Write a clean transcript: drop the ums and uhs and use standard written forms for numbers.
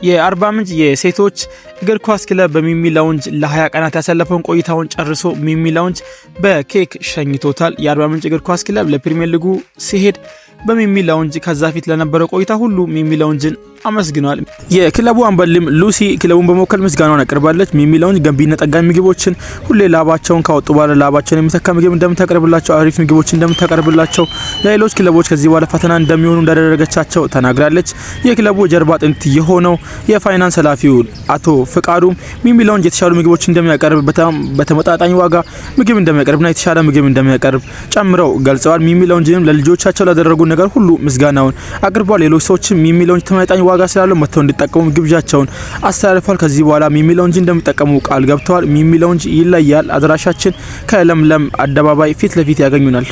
የአርባ ምንጭ የሴቶች እግር ኳስ ክለብ በሚሚ ላውንጅ ለ20 ቀናት ያሳለፈውን ቆይታውን ጨርሶ ሚሚ ላውንጅ በኬክ ሸኝቶታል። የአርባ ምንጭ እግር ኳስ ክለብ ለፕሪሚየር ሊጉ ሲሄድ በሚሚ ላውንጅ ከዛ ፊት ለነበረው ቆይታ ሁሉ ሚሚ ላውንጅን አመስግኗል። የክለቡ አምበልም ሉሲ ክለቡን በመወከል ምስጋናውን አቀርባለች። ሚሚ ላውንጅ ገንቢና ጠጋኝ ምግቦችን ሁሌ ላባቸውን ካወጡ በኋላ ላባቸውን የሚተካ ምግብ እንደምታቀርብላቸው፣ አሪፍ ምግቦችን እንደምታቀርብላቸው፣ ለሌሎች ክለቦች ከዚህ በኋላ ፈተና እንደሚሆኑ እንዳደረገቻቸው ተናግራለች። የክለቡ ጀርባ አጥንት የሆነው የፋይናንስ ኃላፊው አቶ ፍቃዱ ሚሚ ላውንጅ የተሻሉ ምግቦችን እንደሚያቀርብ፣ በተመጣጣኝ ዋጋ ምግብ እንደሚያቀርብና የተሻለ ምግብ እንደሚያቀርብ ጨምረው ገልጸዋል። ሚሚ ላውንጅንም ለልጆቻቸው ላደረጉ ነገር ሁሉ ምስጋናውን አቅርቧል። ሌሎች ሰዎችም ሚሚ ላውንጅ ተመጣጣኝ ዋጋ ስላለው መተው እንዲጠቀሙ ግብዣቸውን አስተላልፏል። ከዚህ በኋላ ሚሚ ላውንጅ እንደሚጠቀሙ ቃል ገብተዋል። ሚሚ ላውንጅ ይለያል። አድራሻችን ከለምለም አደባባይ ፊት ለፊት ያገኙናል።